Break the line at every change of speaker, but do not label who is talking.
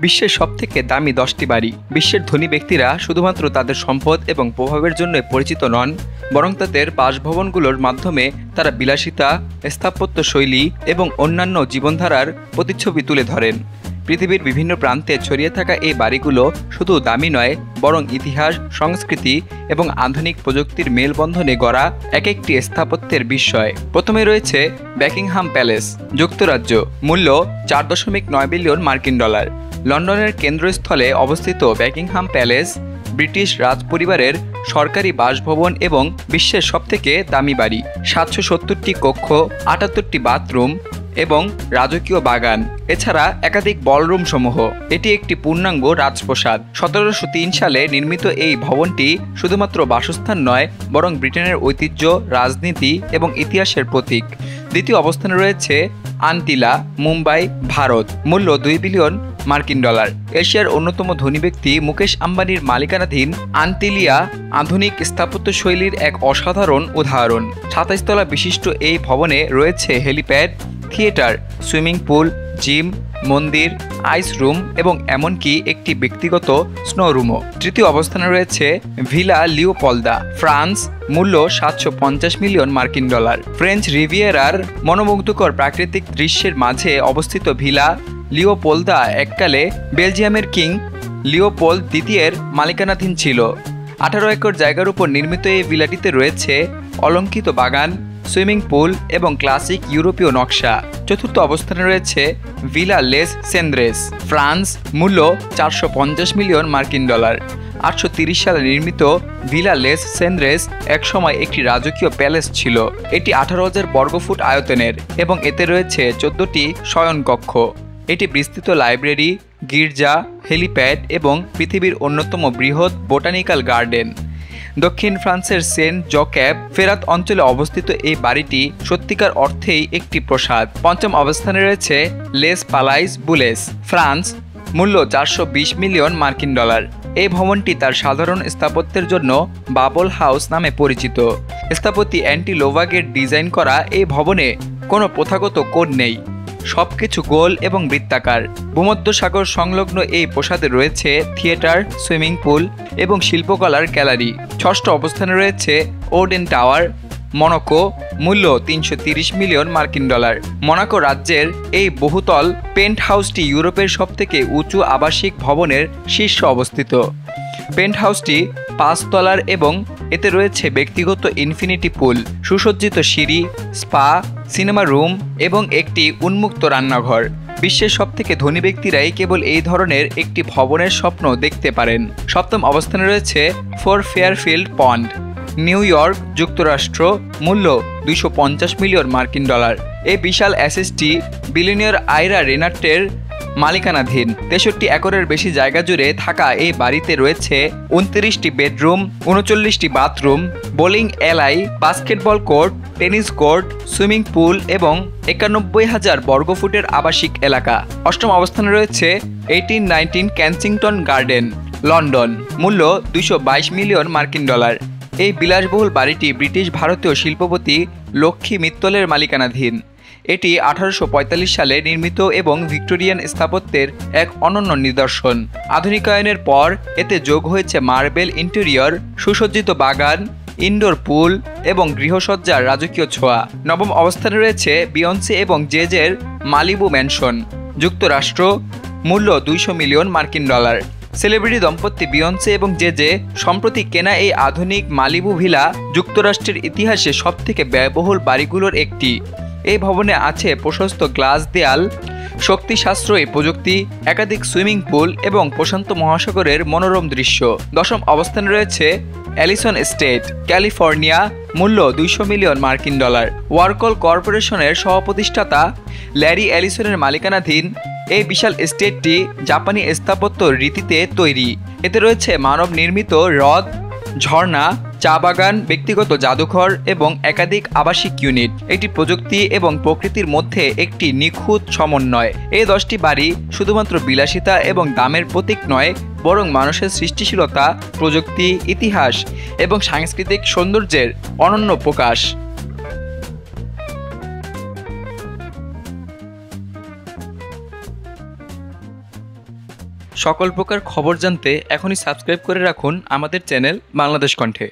বিশ্বের সবথেকে দামি 10টি বাড়ি। বিশ্বের ধনী ব্যক্তিরা শুধুমাত্র তাদের সম্পদ এবং প্রভাবের জন্য পরিচিত নন, বরং তাদের বাসভবনগুলোর মাধ্যমে তারা বিলাসিতা, স্থাপত্য শৈলী এবং অন্যান্য জীবনধারার প্রতিচ্ছবি তুলে ধরেন। পৃথিবীর বিভিন্ন প্রান্তে ছড়িয়ে থাকা এই বাড়িগুলো শুধু দামি নয়, বরং ইতিহাস, সংস্কৃতি এবং আধুনিক প্রযুক্তির মেলবন্ধনে গড়া এক একটি স্থাপত্যের বিস্ময়। প্রথমে রয়েছে বাকিংহাম প্যালেস, যুক্তরাজ্য, মূল্য 4.9 বিলিয়ন মার্কিন ডলার। লন্ডনের কেন্দ্রস্থলে অবস্থিত বাকিংহাম প্যালেস ব্রিটিশ রাজপরিবারের সরকারি বাসভবন এবং বিশ্বের সবথেকে দামি বাড়ি। 770টি কক্ষ, 78টি বাথরুম এবং রাজকীয় বাগান, এছাড়া একাধিক বলরুম সমূহ। এটি একটি পূর্ণাঙ্গ রাজপ্রাসাদ। 1703 সালে নির্মিত এই ভবনটি শুধুমাত্র বাসস্থান নয়, বরং ব্রিটেনের ঐতিহ্য, রাজনীতি এবং ইতিহাসের প্রতীক। দ্বিতীয় অবস্থানে রয়েছে আন্টিলা, মুম্বাই, ভারত, মূল্য 2 বিলিয়ন মার্কিন ডলার। এশিয়ার অন্যতম ধনী ব্যক্তি মুকেশ আম্বানির মালিকানাধীন আন্টিলিয়া আধুনিক স্থাপত্য শৈলীর এক অসাধারণ উদাহরণ। 27 তলা বিশিষ্ট এই ভবনে রয়েছে helipad, theatre, swimming pool, gym, মন্দির, আইস রুম এবং এমনকি একটি ব্যক্তিগত স্নো রুমও। তৃতীয় অবস্থানে রয়েছে ভিলা লিওপোলদা, ফ্রান্স, মূল্য 750 মিলিয়ন মার্কিন ডলার। ফ্রেঞ্চ রিভিয়েরার মনোমুগ্ধকর প্রাকৃতিক দৃশ্যের মাঝে অবস্থিত ভিলা লিওপোলদা এককালে বেলজিয়ামের কিং লিওপোল্ড দ্বিতীয়ের মালিকানাধীন ছিল। 18 একর জায়গার উপর নির্মিত এই ভিলাটিতে রয়েছে অলংকৃত বাগান, সুইমিং পুল এবং ক্লাসিক ইউরোপীয় নকশা। চতুর্থ অবস্থানে রয়েছে ভিলা লেস সেন্দ্রেস, ফ্রান্স, মূল্য 450 মিলিয়ন মার্কিন ডলার। 830 সালে নির্মিত ভিলা লেস সেন্দ্রেস একসময় একটি রাজকীয় প্যালেস ছিল। এটি 18,000 বর্গফুট আয়তনের এবং এতে রয়েছে 14টি শয়নকক্ষ। এটি বিস্তৃত লাইব্রেরি, গির্জা, হেলিপ্যাড এবং পৃথিবীর অন্যতম বৃহৎ বোটানিক্যাল গার্ডেন। দক্ষিণ ফ্রান্সের সেন্ট জোক্যাব ফেরাত অঞ্চলে অবস্থিত এই বাড়িটি সত্যিকার অর্থেই একটি প্রাসাদ। পঞ্চম অবস্থানে রয়েছে লেস পালাইস বুলেস, ফ্রান্স, মূল্য 420 মিলিয়ন মার্কিন ডলার। এই ভবনটি তার সাধারণ স্থাপত্যের জন্য বাবল হাউস নামে পরিচিত। স্থপতি অ্যান্টি লোভাগের ডিজাইন করা এই ভবনে কোনো প্রথাগত কোড নেই, সবকিছু গোল এবং বৃত্তাকার। ভূমধ্যসাগর সংলগ্ন এই প্রাসাদে রয়েছে থিয়েটার, সুইমিং পুল এবং শিল্পকলার গ্যালারি। ষষ্ঠ অবস্থানে রয়েছে ওডেন টাওয়ার, মনাকো, মূল্য 330 মিলিয়ন মার্কিন ডলার। মনাকো রাজ্যের এই বহুতল পেন্ট হাউসটি ইউরোপের সবথেকে উঁচু আবাসিক ভবনের শীর্ষে অবস্থিত। পেন্ট হাউসটি 5 তলার এবং এতে রয়েছে ব্যক্তিগত ইনফিনিটি পুল, সুসজ্জিত সিঁড়ি, স্পা, সিনেমা রুম এবং একটি উন্মুক্ত রান্নাঘর। বিশ্বের সবথেকে ধনী ব্যক্তিরাই কেবল এই ধরনের একটি ভবনের স্বপ্ন দেখতে পারেন। সপ্তম অবস্থানে রয়েছে ফোর ফেয়ারফিল্ড পন্ড, নিউ ইয়র্ক, যুক্তরাষ্ট্র, মূল্য 250 মিলিয়ন মার্কিন ডলার। এই বিশাল অ্যাসেটটি বিলিয়নিয়ার আইরা রেনার্টের মালিকানাধীন। 63 একরের বেশি জায়গা জুড়ে থাকা এই বাড়িতে রয়েছে 29টি বেডরুম, 39টি bathroom, bowling alley, basketball court, tennis court, swimming pool এবং 91,000 বর্গফুটের আবাসিক এলাকা। অষ্টম অবস্থানে রয়েছে 1819 কেনসিংটন গার্ডেন, লন্ডন, মূল্য 222 মিলিয়ন মার্কিন ডলার। এই বিলাসবহুল বাড়িটি ব্রিটিশ ভারতীয় শিল্পপতি লক্ষ্মী মিত্তলের মালিকানাধীন। এটি 1845 সালে নির্মিত এবং ভিক্টোরিয়ান স্থাপত্যের এক অনন্য নিদর্শন। আধুনিকায়নের পর এতে যোগ হয়েছে মার্বেল ইন্টেরিয়র, সুসজ্জিত বাগান, ইনডোর পুল এবং গৃহসজ্জার রাজকীয় ছোঁয়া। নবম অবস্থানে রয়েছে বিয়ন্সে এবং জেজের মালিবু ম্যানশন, যুক্তরাষ্ট্র, মূল্য 200 মিলিয়ন মার্কিন ডলার। সেলিব্রিটি দম্পতি বিয়ন্সে এবং জেজে সম্প্রতি কেনা এই আধুনিক মালিবু ভিলা যুক্তরাষ্ট্রের ইতিহাসে সবথেকে ব্যয়বহুল বাড়িগুলোর একটি। এই ভবনে আছে প্রশস্ত গ্লাস দেয়াল, শক্তি সাশ্রয়ী প্রযুক্তি, একাধিক সুইমিং পুল এবং প্রশান্ত মহাসাগরের মনোরম দৃশ্য। দশম অবস্থানে রয়েছে অ্যালিসন এস্টেট, ক্যালিফোর্নিয়া, মূল্য 200 মিলিয়ন মার্কিন ডলার। ওয়ারকল কর্পোরেশনের সহপ্রতিষ্ঠাতা ল্যারি অ্যালিসনের মালিকানাধীন এই বিশাল এস্টেটটি জাপানি স্থাপত্য রীতিতে তৈরি। এতে রয়েছে মানব নির্মিত হ্রদ, ঝর্ণা, চা বাগান, ব্যক্তিগত জাদুঘর এবং একাধিক আবাসিক ইউনিট। এটি প্রযুক্তি এবং প্রকৃতির মধ্যে একটি নিখুঁত সমন্বয়। এই 10টি বাড়ি শুধুমাত্র বিলাসিতা এবং দামের প্রতীক নয়, বরং মানুষের সৃষ্টিশীলতা, প্রযুক্তি, ইতিহাস এবং সাংস্কৃতিক সৌন্দর্যের অনন্য প্রকাশ। সকল প্রকার খবর জানতে এখনই সাবস্ক্রাইব করে রাখুন আমাদের চ্যানেল বাংলাদেশ কণ্ঠে।